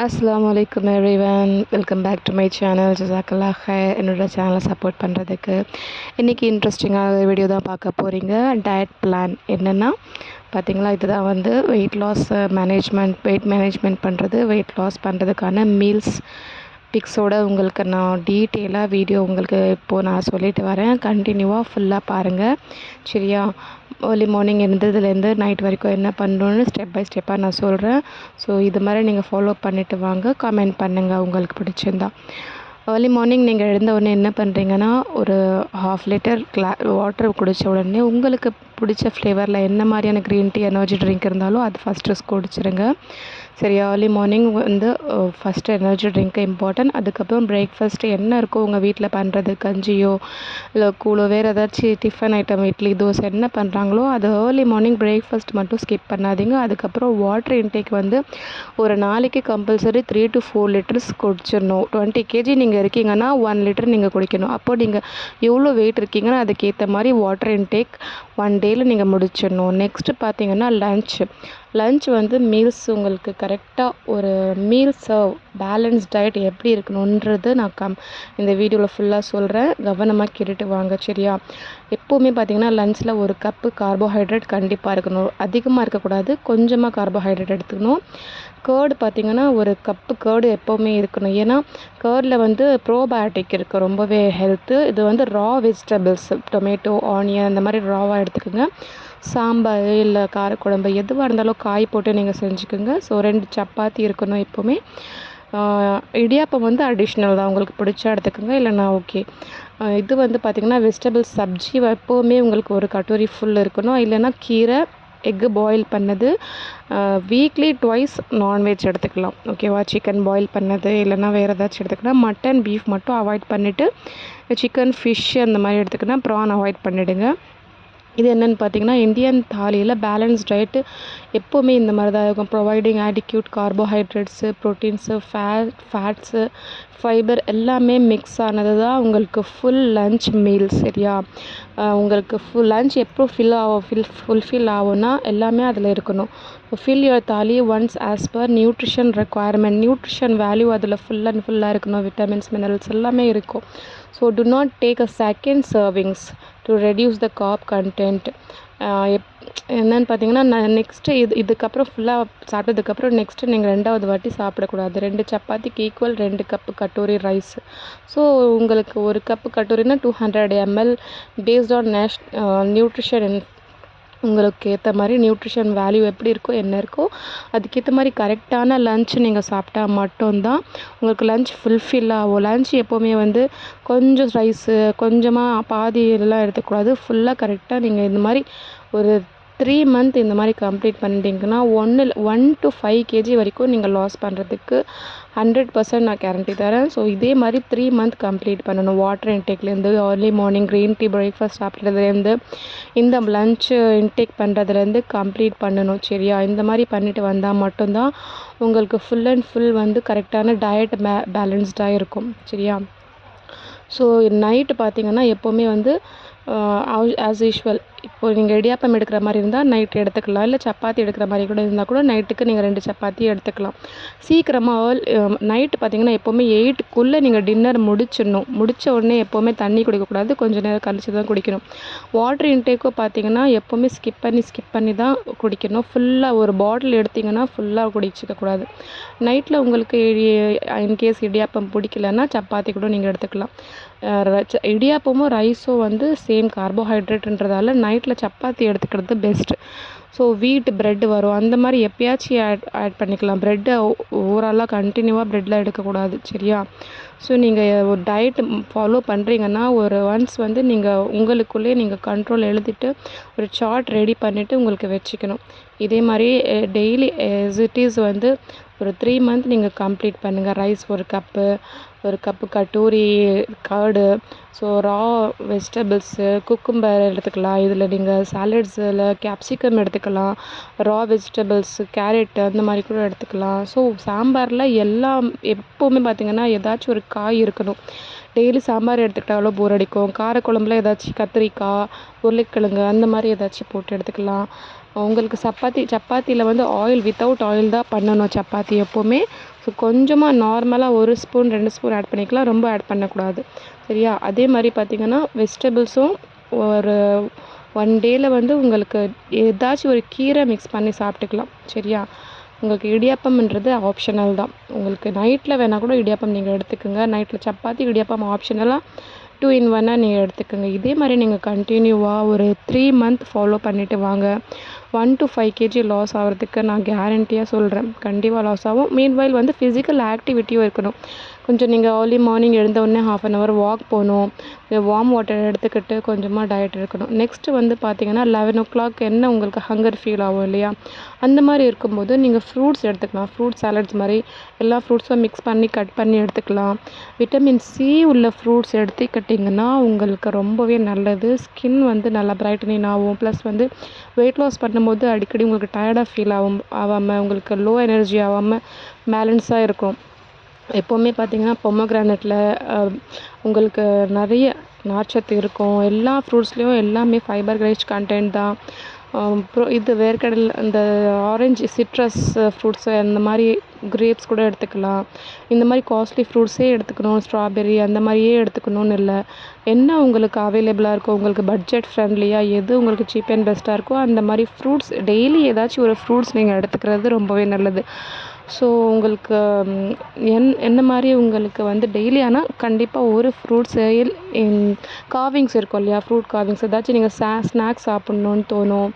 அஸ்ஸலாமு அலைக்கும் everyone, welcome back to my channel. ஜஸாக்கல்லாஹ் ஹைர். என்னோட சேனலை சப்போர்ட் பண்ணுறதுக்கு. இன்றைக்கி இன்ட்ரெஸ்டிங்கான வீடியோ தான் பார்க்க போகிறீங்க. டயட் பிளான் என்னென்னா பார்த்தீங்களா, இதுதான் வந்து வெயிட் மேனேஜ்மெண்ட் பண்ணுறது, வெயிட் லாஸ் பண்ணுறதுக்கான மீல்ஸ் பிக்ஸோடு உங்களுக்கு நான் டீட்டெயிலாக வீடியோ உங்களுக்கு இப்போது நான் சொல்லிட்டு வரேன். கண்டினியூவாக ஃபுல்லாக பாருங்கள் சரியா. ஏர்லி மார்னிங் எழுந்ததுலேருந்து நைட் வரைக்கும் என்ன பண்ணணுன்னு ஸ்டெப் பை ஸ்டெப்பாக நான் சொல்கிறேன். ஸோ இது மாதிரி நீங்கள் ஃபாலோ பண்ணிவிட்டு வாங்க. கமெண்ட் பண்ணுங்கள் உங்களுக்கு பிடிச்சிருந்தா. ஏர்லி மார்னிங் நீங்கள் எழுந்த உடனே என்ன பண்ணுறீங்கன்னா, ஒரு 1/2 லிட்டர் வாட்டர் குடித்த உடனே உங்களுக்கு பிடிச்ச ஃப்ளேவரில் என்ன மாதிரியான க்ரீன் டீ எனர்ஜி ட்ரிங்க் இருந்தாலும் அது ஃபஸ்ட்டு குடிச்சிருங்க சரி. ஏர்லி மார்னிங் வந்து ஃபஸ்ட்டு எனர்ஜி ட்ரிங்க்கு இம்பார்ட்டன்ட். அதுக்கப்புறம் பிரேக்ஃபாஸ்ட்டு என்ன இருக்கோ உங்கள் வீட்டில் பண்ணுறது, கஞ்சியோ இல்லை கூழோ வேறு ஏதாச்சும் டிஃபன் ஐட்டம், இட்லி தோசை என்ன பண்ணுறாங்களோ அது ஏர்லி மார்னிங் பிரேக்ஃபாஸ்ட் மட்டும் ஸ்கிப் பண்ணாதீங்க. அதுக்கப்புறம் வாட்டர் இன்டேக் வந்து ஒரு நாளைக்கு கம்பல்சரி 3 to 4 லிட்டர்ஸ் குடிச்சிடணும். 20 kg நீங்கள் இருக்கீங்கன்னா 1 லிட்டர் நீங்கள் குடிக்கணும். அப்போ நீங்கள் எவ்வளோ வெயிட் இருக்கீங்கன்னா அதுக்கேற்ற மாதிரி வாட்டர் இன்டேக் 1 டேயில் நீங்கள் முடிச்சிடணும். நெக்ஸ்ட்டு பார்த்தீங்கன்னா லன்ச் வந்து மீல்ஸ் உங்களுக்கு கரெக்டாக ஒரு மீல் சர்வ் பேலன்ஸ் டயட் எப்படி இருக்கணுன்றது நான் இந்த வீடியோவில் ஃபுல்லாக சொல்கிறேன். கவனமாக கேட்டுட்டு வாங்க சரியா. எப்போவுமே பார்த்திங்கன்னா லன்ச்சில் ஒரு கப்பு கார்போஹைட்ரேட் கண்டிப்பாக இருக்கணும். அதிகமாக இருக்கக்கூடாது, கொஞ்சமாக கார்போஹைட்ரேட் எடுத்துக்கணும். கேர்டு பார்த்திங்கன்னா ஒரு கப்பு கேர்டு எப்போவுமே இருக்கணும். ஏன்னா கேர்டில் வந்து ப்ரோபயோட்டிக் இருக்குது, ரொம்பவே ஹெல்த்து. இது வந்து ரா வெஜிடபிள்ஸ், டொமேட்டோ, ஆனியன் இந்த மாதிரி ராவாக எடுத்துக்கோங்க. சாம்பார் இல்லை காரக்குழம்பு எதுவாக இருந்தாலும் காய் போட்டு நீங்கள் செஞ்சுக்கோங்க. ஸோ 2 சப்பாத்தி இருக்கணும் எப்போவுமே. இடியாப்பம் வந்து அடிஷ்னல் தான், உங்களுக்கு பிடிச்சா எடுத்துக்கோங்க, இல்லைனா ஓகே. இது வந்து பார்த்திங்கன்னா வெஜிடபிள்ஸ் சப்ஜி எப்போவுமே உங்களுக்கு ஒரு கட்டோரி ஃபுல் இருக்கணும். இல்லைனா கீரை, எக்கு பாயில் பண்ணது. வீக்லி ட்வைஸ் நான்வெஜ் எடுத்துக்கலாம் ஓகேவா. சிக்கன் பாயில் பண்ணது இல்லைனா வேறு ஏதாச்சும் எடுத்துக்கலாம். மட்டன், பீஃப் மட்டும் அவாய்ட் பண்ணிவிட்டு சிக்கன், ஃபிஷ் அந்த மாதிரி எடுத்துக்கினா ப்ரான் அவாய்ட் பண்ணிவிடுங்க. இது என்னென்னு பார்த்தீங்கன்னா, இந்தியன் தாலியில் பேலன்ஸ் டயட்டு எப்போவுமே இந்த மாதிரி தான் இருக்கும். ப்ரொவைடிங் ஆடிக்யூட் கார்போஹைட்ரேட்ஸு, ப்ரோட்டீன்ஸு, ஃபேட்ஸு, ஃபைபர் எல்லாமே மிக்ஸ் ஆனது தான் உங்களுக்கு ஃபுல் லன்ச் மீல் சரியா. உங்களுக்கு லன்ச் எப்போ ஃபுல்ஃபில் ஆகும்னா எல்லாமே அதில் இருக்கணும். Fill your thali once as per nutrition requirement. Nutrition value அதில் ஃபுல்லாக இருக்கணும். விட்டமின்ஸ், மினரல்ஸ் எல்லாமே இருக்கும். So do not take a second servings to reduce the carb content. என்னென்னு பார்த்தீங்கன்னா, நெக்ஸ்ட்டு இதுக்கப்புறம் ஃபுல்லாக சாப்பிட்டதுக்கப்புறம் நெக்ஸ்ட்டு நீங்கள் 2வது வாட்டி சாப்பிடக்கூடாது. 2 சப்பாத்திக்கு ஈக்குவல் 2 கப்பு கட்டோரி ரைஸ். ஸோ உங்களுக்கு ஒரு கப்பு கட்டோரினா 200 ml பேஸ்ட் ஆன் நியூட்ரிஷன். உங்களுக்கு ஏற்ற மாதிரி நியூட்ரிஷன் வேல்யூ எப்படி இருக்கோ, என்ன இருக்கோ அதுக்கேற்ற மாதிரி கரெக்டான லன்ச் நீங்கள் சாப்பிட்டா மட்டும்தான் உங்களுக்கு லன்ச் ஃபுல்ஃபில் ஆகும். லன்ச் எப்போவுமே வந்து கொஞ்சம் ரைஸு, கொஞ்சமாக பாதி இதெல்லாம் எடுத்துக்கூடாது. ஃபுல்லாக கரெக்டாக நீங்கள் இந்த மாதிரி ஒரு 3 மந்த் இந்த மாதிரி கம்ப்ளீட் பண்ணிட்டீங்கன்னா 1 to 5 kg வரைக்கும் நீங்கள் லாஸ் பண்ணுறதுக்கு 100% நான் கேரண்டி தரேன். ஸோ இதே மாதிரி 3 மந்த் கம்ப்ளீட் பண்ணணும். வாட்டர் இன்டேக்லேருந்து, early morning green tea breakfast சாப்பிட்றதுலேருந்து, இந்த லன்ச்சு இன்டேக் பண்ணுறதுலேருந்து கம்ப்ளீட் பண்ணணும் சரியா. இந்த மாதிரி பண்ணிட்டு வந்தால் மட்டும்தான் உங்களுக்கு ஃபுல் அண்ட் ஃபுல் வந்து கரெக்டான டயட் பேலன்ஸ்டாக இருக்கும் சரியா. ஸோ நைட்டு பார்த்திங்கன்னா எப்போவுமே வந்து ஆஸ் யூஷுவல் இப்போ நீங்கள் இடியாப்பம் எடுக்கிற மாதிரி இருந்தால் நைட்டு எடுத்துக்கலாம். இல்லை சப்பாத்தி எடுக்கிற மாதிரி கூட இருந்தால் கூட நைட்டுக்கு நீங்கள் 2 சப்பாத்தி எடுத்துக்கலாம். சீக்கிரமாக நைட்டு பார்த்திங்கன்னா எப்போவுமே 8க்குள்ளே நீங்கள் டின்னர் முடிச்சிடணும். முடித்த உடனே எப்போவுமே தண்ணி குடிக்கக்கூடாது, கொஞ்சம் நேரம் கழிச்சு தான் குடிக்கணும். வாட்டர் இன்டேக்கும் பார்த்திங்கன்னா எப்போவுமே ஸ்கிப் பண்ணி தான் குடிக்கணும். ஃபுல்லாக ஒரு பாட்டில் எடுத்திங்கன்னா ஃபுல்லாக குடிச்சிக்கக்கூடாது. நைட்டில் உங்களுக்கு இன்கேஸ் இடியாப்பம் பிடிக்கலன்னா சப்பாத்தி கூட நீங்கள் எடுத்துக்கலாம். இடியாப்பமும் ரைஸும் வந்து சேம் கார்போஹைட்ரேட்ன்றதால நைட்டில் சப்பாத்தி எடுத்துக்கிறது பெஸ்ட்டு. ஸோ வீட் ப்ரெட் வரும், அந்த மாதிரி எப்பயாச்சும் ஆட் பண்ணிக்கலாம். ப்ரெட்டை ஓவராலாக கண்டினியூவாக ப்ரெட்டில் எடுக்கக்கூடாது சரியா. ஸோ நீங்கள் ஒரு டயட் ஃபாலோ பண்ணுறீங்கன்னா ஒன்ஸ் வந்து நீங்கள் உங்களுக்குள்ளே நீங்கள் கண்ட்ரோல் எழுதிட்டு ஒரு சார்ட் ரெடி பண்ணிவிட்டு உங்களுக்கு வச்சுக்கணும். இதே மாதிரி டெய்லி இட் இஸ் வந்து ஒரு 3 மந்த் நீங்கள் கம்ப்ளீட் பண்ணுங்கள். ரைஸ் ஒரு கப்பு கட்டோரி கர்டு. ஸோ ரா வெஜிடபிள்ஸு, குக்கும்பர் எடுத்துக்கலாம். இதில் நீங்கள் சாலட்ஸில் கேப்சிகம் எடுத்துக்கலாம். ரா வெஜிடபிள்ஸு, கேரட் அந்த மாதிரி கூட எடுத்துக்கலாம். ஸோ சாம்பாரில் எல்லாம் எப்போவுமே பார்த்திங்கன்னா ஏதாச்சும் ஒரு காய் இருக்கணும். டெய்லி சாம்பார் எடுத்துக்கிட்டாலும் போர் அடிக்கும். காரக்குழம்புல ஏதாச்சும் கத்திரிக்காய், உருளைக்கிழங்கு அந்த மாதிரி ஏதாச்சும் போட்டு எடுத்துக்கலாம். உங்களுக்கு சப்பாத்தியில் வந்து ஆயில் வித்தவுட் ஆயில் தான் பண்ணணும் சப்பாத்தி எப்போவுமே. ஸோ கொஞ்சமாக நார்மலாக 1 ஸ்பூன் 2 ஸ்பூன் ஆட் பண்ணிக்கலாம், ரொம்ப ஆட் பண்ணக்கூடாது சரியா. அதே மாதிரி பார்த்திங்கன்னா வெஜிடபிள்ஸும் ஒரு 1 டேயில் வந்து உங்களுக்கு ஏதாச்சும் ஒரு கீரை மிக்ஸ் பண்ணி சாப்பிட்டுக்கலாம் சரியா. உங்களுக்கு இடியாப்பம்ன்றது ஆப்ஷனல் தான். உங்களுக்கு நைட்டில் வேணால் கூட இடியாப்பம் நீங்கள் எடுத்துக்கோங்க. நைட்டில் சப்பாத்தி இடியாப்பம் ஆப்ஷனலாக 2 in 1 நீங்கள் எடுத்துக்கோங்க. இதே மாதிரி நீங்கள் கண்டினியூவாக ஒரு 3 மந்த் ஃபாலோ பண்ணிவிட்டு வாங்க. 1 to 5 kg லாஸ் ஆகிறதுக்கு நான் கேரண்டியாக சொல்கிறேன். கண்டிப்பாக லாஸ் ஆகும். மீன்வைல் வந்து ஃபிசிக்கல் ஆக்டிவிட்டியும் இருக்கணும். கொஞ்சம் நீங்கள் ஏர்லி மார்னிங் எழுந்த உடனே 1/2 an hour வாக் போகணும். வார்ம் வாட்டர் எடுத்துக்கிட்டு கொஞ்சமாக டயட் இருக்கணும். நெக்ஸ்ட்டு வந்து பார்த்திங்கன்னா 11 o'clock என்ன உங்களுக்கு ஹங்கர் ஃபீல் ஆகும் இல்லையா, அந்த மாதிரி இருக்கும்போது நீங்கள் ஃப்ரூட்ஸ் எடுத்துக்கலாம். ஃப்ரூட் சாலட்ஸ் மாதிரி எல்லா ஃப்ரூட்ஸும் மிக்ஸ் பண்ணி கட் பண்ணி எடுத்துக்கலாம். விட்டமின் சி உள்ள ஃப்ரூட்ஸ் எடுத்துக்கிட்டிங்கன்னா உங்களுக்கு ரொம்பவே நல்லது. ஸ்கின் வந்து நல்லா பிரைட்டனிங் ஆகும். ப்ளஸ் வந்து வெயிட் லாஸ் பண்ணும்போது அடிக்கடி உங்களுக்கு டயர்டாக ஃபீல் ஆகாமல் உங்களுக்கு லோ எனர்ஜி ஆகாமல் பேலன்ஸாக இருக்கும். எப்போவுமே பார்த்திங்கன்னா பொமோகிரானட்டில் உங்களுக்கு நிறைய நார்ச்சத்து இருக்கும். எல்லா ஃப்ரூட்ஸ்லேயும் எல்லாமே ஃபைபர் ரிச் கண்டென்ட் தான். அப்புறம் இது வேர்க்கடலை இந்த ஆரஞ்சு சிட்ரஸ் ஃப்ரூட்ஸு அந்த மாதிரி கிரேப்ஸ் கூட எடுத்துக்கலாம். இந்த மாதிரி காஸ்ட்லி ஃப்ரூட்ஸே எடுத்துக்கணும், ஸ்ட்ராபெர்ரி அந்த மாதிரியே எடுத்துக்கணும்னு இல்லை. என்ன உங்களுக்கு அவைலபிளாக இருக்கோ, உங்களுக்கு பட்ஜெட் ஃப்ரெண்ட்லியாக எது உங்களுக்கு சீப் அண்ட் பெஸ்ட்டாக இருக்கோ அந்த மாதிரி ஃப்ரூட்ஸ் டெய்லி ஏதாச்சும் ஒரு ஃப்ரூட்ஸ் நீங்கள் எடுத்துக்கிறது ரொம்பவே நல்லது. ஸோ உங்களுக்கு என்ன மாதிரி உங்களுக்கு வந்து டெய்லி ஆனால் கண்டிப்பாக ஒரு ஃப்ரூட்ஸ் கார்விங்ஸ் இருக்கும் இல்லையா, ஃப்ரூட் கார்விங்ஸ் ஏதாச்சும் நீங்கள் ஸ்நாக்ஸ் சாப்பிட்ணுன்னு தோணும்.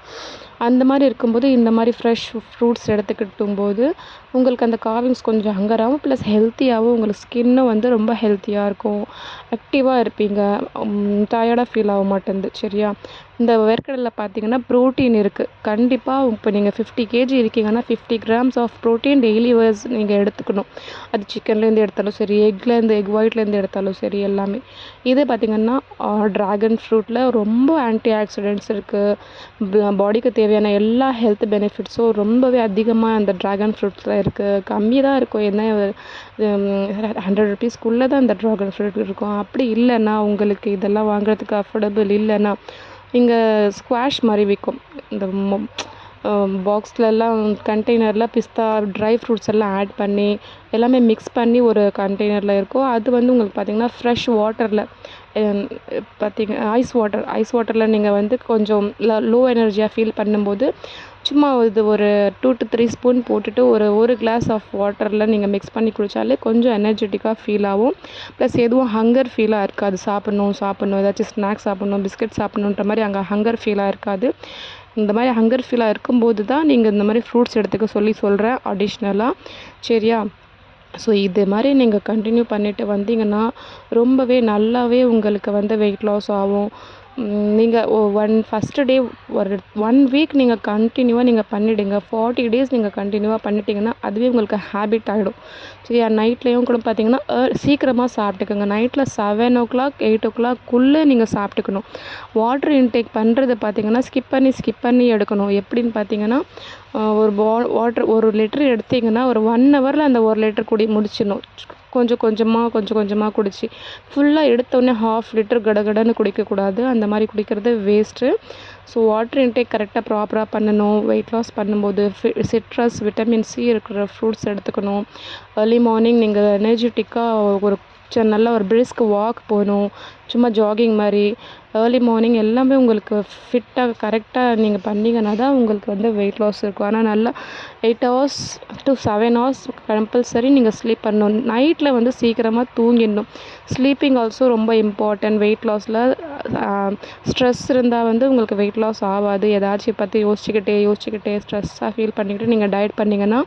அந்த மாதிரி இருக்கும்போது இந்த மாதிரி ஃப்ரெஷ் ஃப்ரூட்ஸ் எடுத்துக்கிட்டும் போது உங்களுக்கு அந்த கார்விங்ஸ் கொஞ்சம் ஹங்கராகவும் ப்ளஸ் ஹெல்த்தியாகவும் உங்களுக்கு ஸ்கின்னும் வந்து ரொம்ப ஹெல்த்தியாக இருக்கும். ஆக்டிவாக இருப்பீங்க. டயர்டாக ஃபீல் ஆக மாட்டேங்குது சரியா. இந்த வேர்க்கடலில் பார்த்தீங்கன்னா ப்ரோட்டீன் இருக்குது. கண்டிப்பாக இப்போ நீங்கள் 50 kg இருக்கீங்கன்னா 50 grams ஆஃப் ப்ரோட்டீன் டெய்லி நீங்கள் எடுத்துக்கணும். அது சிக்கன்லேருந்து எடுத்தாலும் சரி, எக் ஒயிட்லேருந்து எடுத்தாலும் சரி எல்லாமே. இதே பார்த்திங்கன்னா ட்ராகன் ஃப்ரூட்டில் ரொம்ப ஆன்டி ஆக்சிடென்ட்ஸ் இருக்குது. பாடிக்கு தேவையான எல்லா ஹெல்த் பெனிஃபிட்ஸும் ரொம்பவே அதிகமாக அந்த ட்ராகன் ஃப்ரூட்ஸில் இருக்குது. கம்மி தான் இருக்கும், என்ன 100 rupeesக்குள்ளே தான் இந்த ட்ராகன் ஃப்ரூட் இருக்கும். அப்படி இல்லைன்னா உங்களுக்கு இதெல்லாம் வாங்குறதுக்கு அஃபோர்டபுள் இல்லைன்னா இங்கே ஸ்குவாஷ் மாதிரி விற்கும். இந்த பாக்ஸ்லலாம் கண்டெய்னரில் பிஸ்தா ட்ரை ஃப்ரூட்ஸ் எல்லாம் ஆட் பண்ணி எல்லாமே மிக்ஸ் பண்ணி ஒரு கண்டெய்னரில் இருக்கும். அது வந்து உங்களுக்கு பார்த்திங்கன்னா ஃப்ரெஷ் வாட்டரில் ஐஸ் வாட்டரில் நீங்கள் வந்து கொஞ்சம் லோ எனர்ஜியாக ஃபீல் பண்ணும்போது சும்மா இது ஒரு 2 to 3 ஸ்பூன் போட்டுட்டு ஒரு கிளாஸ் ஆஃப் வாட்டரில் நீங்கள் மிக்ஸ் பண்ணி குடித்தாலே கொஞ்சம் எனர்ஜெட்டிக்காக ஃபீல் ஆகும். ப்ளஸ் எதுவும் ஹங்கர் ஃபீலாக இருக்காது. சாப்பிட்ணும் ஏதாச்சும் ஸ்நாக்ஸ் சாப்பிட்ணும், பிஸ்கட் சாப்பிட்ணுன்ற மாதிரி அங்கே ஹங்கர் ஃபீலாக இருக்காது. இந்த மாதிரி ஹங்கர் ஃபீலாக இருக்கும்போது தான் நீங்கள் இந்த மாதிரி ஃப்ரூட்ஸ் எடுத்துக்க சொல்கிறேன் அடிஷ்னலாக சரியா. ஸோ இது மாதிரி நீங்கள் கண்டினியூ பண்ணிட்டு வந்தீங்கன்னா ரொம்பவே நல்லாவே உங்களுக்கு வந்து வெயிட் லாஸ் ஆகும். நீங்கள் ஃபஸ்ட்டு டே ஒரு 1 week நீங்கள் கண்டினியூவாக நீங்கள் பண்ணிவிடுங்க. 40 days நீங்கள் கண்டினியூவாக பண்ணிட்டீங்கன்னா அதுவே உங்களுக்கு ஹேபிட் ஆகிடும் சரியா. நைட்லேயும் கூட பார்த்தீங்கன்னா சீக்கிரமாக சாப்பிட்டுக்கோங்க. நைட்டில் 7 o'clock 8 o'clockக்குள்ளே நீங்கள் சாப்பிட்டுக்கணும். வாட்டர் இன்டேக் பண்ணுறது பார்த்தீங்கன்னா ஸ்கிப் பண்ணி எடுக்கணும். எப்படின்னு பார்த்தீங்கன்னா ஒரு வாட்டர் 1 லிட்டர் எடுத்திங்கன்னா ஒரு 1 hourல அந்த 1 லிட்டர் முடிச்சிடணும். கொஞ்சம் கொஞ்சமாக குடிச்சு ஃபுல்லாக எடுத்தோடனே 1/2 லிட்டர் கடகடன்னு குடிக்கக்கூடாது. அந்த மாதிரி குடிக்கிறது வேஸ்ட்டு. ஸோ வாட்டர் இன்டேக் கரெக்டாக ப்ராப்பராக பண்ணணும். வெயிட் லாஸ் பண்ணும்போது சிட்ரஸ் விட்டமின் சி இருக்கிற ஃப்ரூட்ஸ் எடுத்துக்கணும். ஏர்லி மார்னிங் நீங்கள் எனர்ஜெட்டிக்காக நல்ல ஒரு பிரிஸ்க் வாக் போகணும். சும்மா ஜாகிங் மாதிரி ஏர்லி மார்னிங் எல்லாமே உங்களுக்கு ஃபிட்டாக கரெக்டாக நீங்கள் பண்ணிங்கன்னா தான் உங்களுக்கு வந்து வெயிட் லாஸ் இருக்கும். ஆனால் நல்லா 8 hours to 7 hours கம்பல்சரி நீங்கள் ஸ்லீப் பண்ணணும். நைட்டில் வந்து சீக்கிரமாக தூங்கிடணும். ஸ்லீப்பிங் ஆல்சோ ரொம்ப இம்பார்ட்டன்ட் வெயிட் லாஸில். ஸ்ட்ரெஸ் இருந்தால் வந்து உங்களுக்கு வெயிட் லாஸ் ஆகாது. ஏதாச்சும் பற்றி யோசிச்சுக்கிட்டே ஸ்ட்ரெஸ்ஸாக ஃபீல் பண்ணிக்கிட்டு நீங்கள் டயட் பண்ணிங்கன்னா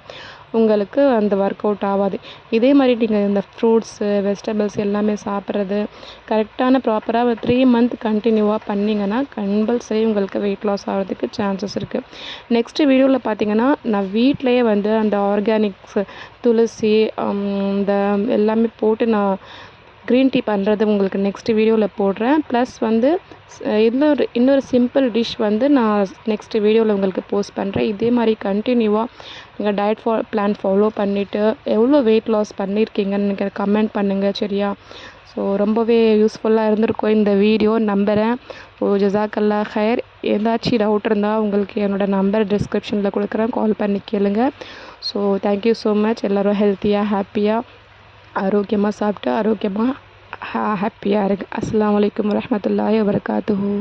உங்களுக்கு அந்த ஒர்க் அவுட் ஆகாது. இதே மாதிரி நீங்கள் இந்த ஃப்ரூட்ஸு வெஜிடபிள்ஸ் எல்லாமே சாப்பிட்றது கரெக்டான ப்ராப்பராக 3 month கண்டினியூவாக பண்ணிங்கன்னா கம்பல்சரி உங்களுக்கு வெயிட் லாஸ் ஆகிறதுக்கு சான்சஸ் இருக்குது. நெக்ஸ்ட்டு வீடியோவில் பார்த்தீங்கன்னா நான் வீட்டிலையே வந்து அந்த ஆர்கானிக்ஸ் துளசி இந்த எல்லாமே போட்டு நான் க்ரீன் டீ பண்ணுறது உங்களுக்கு நெக்ஸ்ட் வீடியோவில் போடுறேன். ப்ளஸ் வந்து இன்னொரு சிம்பிள் டிஷ் வந்து நான் நெக்ஸ்ட் வீடியோவில் உங்களுக்கு போஸ்ட் பண்ணுறேன். இதே மாதிரி கண்டினியூவாக நீங்கள் டயட் பிளான் ஃபாலோ பண்ணிவிட்டு எவ்வளோ வெயிட் லாஸ் பண்ணியிருக்கீங்கன்னு எனக்கு கமெண்ட் பண்ணுங்கள் சரியா. ஸோ ரொம்பவே யூஸ்ஃபுல்லாக இருந்திருக்கும் இந்த வீடியோ நம்புகிறேன். ஜஸாக்கல்லாஹ் ஹைர். ஏதாச்சும் டவுட் இருந்தால் உங்களுக்கு என்னோடய நம்பர் டிஸ்கிரிப்ஷனில் கொடுக்குறேன், கால் பண்ணி கேளுங்க. So thank you so much. எல்லோரும் ஹெல்த்தியாக ஹாப்பியாக ஆரோக்கியமாக சாப்பிட்டு ஆரோக்கியமாக ஹாப்பியாக இருங்க. அஸ்ஸலாமு அலைக்கும் வரஹ்மத்துல்லாஹி வபரகாத்துஹு.